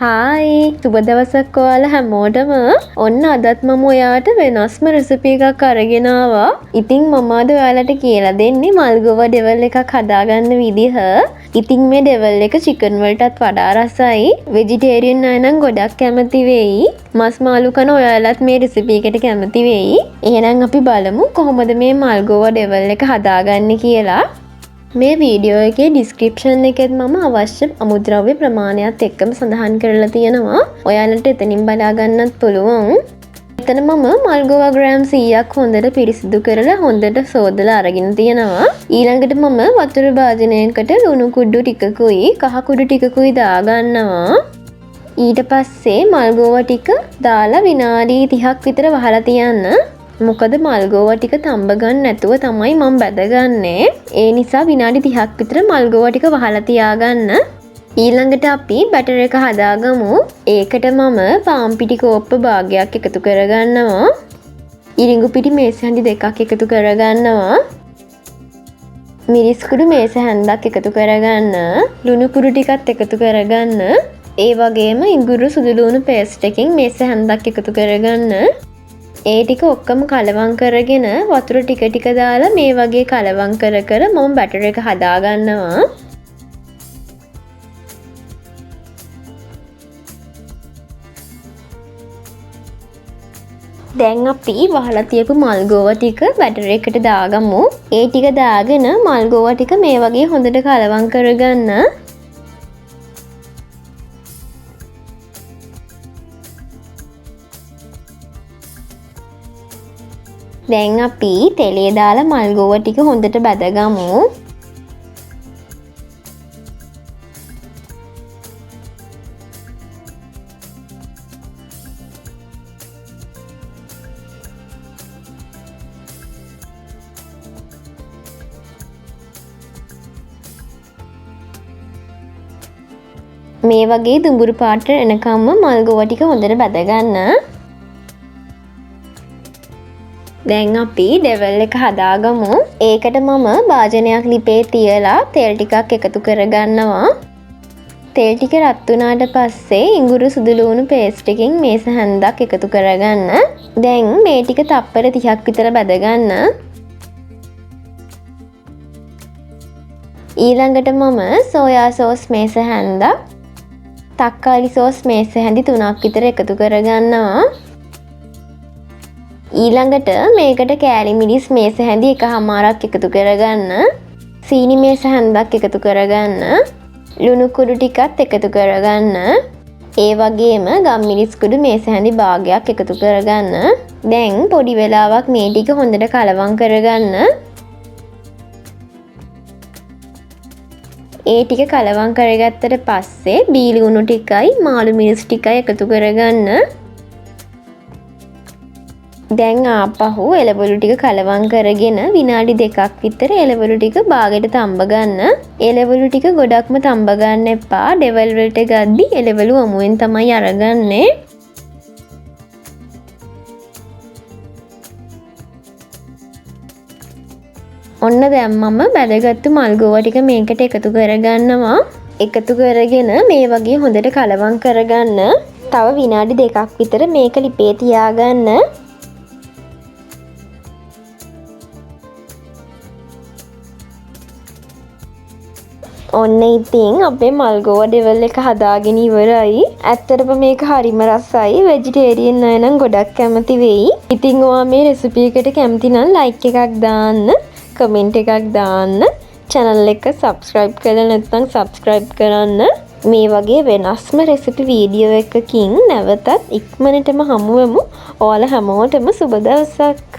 Hi සුබ දවසක් ඔයාලා හැමෝටම. ඔන්න අදත් මම ඔයාට වෙනස්ම රෙසිපි එකක් අරගෙන ආවා. ඉතින් මම අද ඔයාලට කියලා දෙන්නේ මල්ගෝව ඩෙවල් එකක් හදාගන්න විදිහ. ඉතින් මේ ඩෙවල් එක චිකන් වලටත් වඩා රසයි. වෙජිටේරියන් අය නම් ගොඩක් කැමති වෙයි. මස් මාළු කන ඔයාලත් මේ රෙසිපි එකට කැමති වෙයි. එහෙනම් අපි බලමු කොහොමද මේ මල්ගෝව ඩෙවල් එක හදාගන්නේ කියලා. මේ වීඩියෝ එකේ ඩිස්ක්‍රිප්ෂන් එකෙත් මම අවශ්‍ය අමුද්‍රව්‍ය ප්‍රමාණයත් එක්කම සඳහන් කරලා තියෙනවා. ඔයාලට එතනින් බලා ගන්නත් පුළුවන්. එතන මම මල්ගෝවා ග්‍රෑම් 100ක් හොඳට පිරිසිදු කරලා හොඳට සෝදලා අරගෙන තියෙනවා. ඊළඟට මම වතුර භාජනයකට ලුණු කුඩු ටිකකුයි කහ කුඩු ටිකකුයි දාගන්නවා. ඊට පස්සේ මල්ගෝවා ටික දාලා විනාඩි 30ක් විතර වහලා තියන්න. මොකද මල්ගෝවා ටික තඹ ගන්න නැතුව තමයි මම බැදගන්නේ. ඒ නිසා විනාඩි 30ක් විතර මල්ගෝවා ටික වහලා තියාගන්න. ඊළඟට අපි බැටර් එක හදාගමු. ඒකට මම පාන් පිටි කෝප්ප භාගයක් එකතු කරගන්නවා. ඉරිඟු පිටි මේස හැඳි දෙකක් එකතු කරගන්නවා. මිරිස් කුඩු මේස හැන්දක් එකතු කරගන්න. ලුණු කුඩු ටිකත් එකතු කරගන්න. ඒ වගේම ඉඟුරු සුදු ලුණු පේස්ට් එකකින් මේස හැන්දක් එකතු කරගන්න. ඒ ටික ඔක්කොම කලවම් කරගෙන වතුර ටික ටික දාලා මේ වගේ කලවම් කර කර මම බැටර් එක හදා ගන්නවා. දැන් අපි වහලා තියපු මල්ගෝවා ටික බැටර් එකට දාගමු. ඒ ටික දාගෙන මල්ගෝවා ටික මේ වගේ හොඳට කලවම් කරගන්න. දැන් අපි තෙලේ දාලා මල්ගෝවා ටික හොඳට බැදගමු. මේ වගේ දුඹුරු පාට එනකම්ම මල්ගෝවා ටික හොඳට බැදගන්න. දැන් අපි ඩෙවල් එක හදාගමු. ඒකට මම භාජනයක් ලිපේ තියලා තෙල් ටිකක් එකතු කරගන්නවා. තෙල් ටික රත් වුණාට පස්සේ ඉඟුරු සුදු ලුණු පේස්ට් එකකින් මේස හැන්දක් එකතු කරගන්න. දැන් මේ ටික තප්පර 30ක් විතර බැදගන්න. ඊළඟට මම සෝයා සෝස් මේස හැන්දක්, තක්කාලි සෝස් මේස හැඳි 3ක් විතර එකතු කරගන්නවා. ඊළඟට මේකට කෑලි මිරිස් මේස හැඳි 1/2ක් එකතු කරගන්න. සීනි මේස හැන්දක් එකතු කරගන්න. ලුණු කුඩු ටිකත් එකතු කරගන්න. ඒ වගේම ගම් මිරිස් කුඩු මේස හැඳි භාගයක් එකතු කරගන්න. දැන් පොඩි වෙලාවක් මේ ටික හොඳට කලවම් කරගන්න. ඒ ටික කලවම් කරගත්තට පස්සේ බීලි උණු ටිකයි මාළු මිරිස් ටිකයි එකතු කරගන්න. දැන් ආපහු එළවලු ටික කලවම් කරගෙන විනාඩි 2ක් විතර එළවලු ටික බාගෙට තඹ ගන්න. එළවලු ටික ගොඩක්ම තඹ ගන්න එපා. ඩෙවල් වලට ගද්දි එළවලු අමුවෙන් තමයි අරගන්නේ. ඔන්න දැන් මම බැදගත්තු මල්ගෝවා ටික මේකට එකතු කරගන්නවා. එකතු කරගෙන මේ වගේ හොඳට කලවම් කරගන්න. තව විනාඩි 2ක් විතර මේක ලිපේ තියාගන්න. ඔන්න ඉතින් අපේ මල්ගෝවා ඩෙවල් එක හදාගෙන ඉවරයි. ඇත්තටම මේක හරිම රසයි. වෙජිටේරියන් අය නම් ගොඩක් කැමති වෙයි. ඉතින් ඔයා මේ රෙසිපි එකට කැමති නම් ලයික් එකක් දාන්න, කමෙන්ට් එකක් දාන්න, channel එක subscribe කරලා නැත්නම් subscribe කරන්න. මේ වගේ වෙනස්ම රෙසිපි වීඩියෝ එකකින් නැවතත් ඉක්මනටම හමු වෙමු. ඔයාලා හැමෝටම සුබ දවසක්.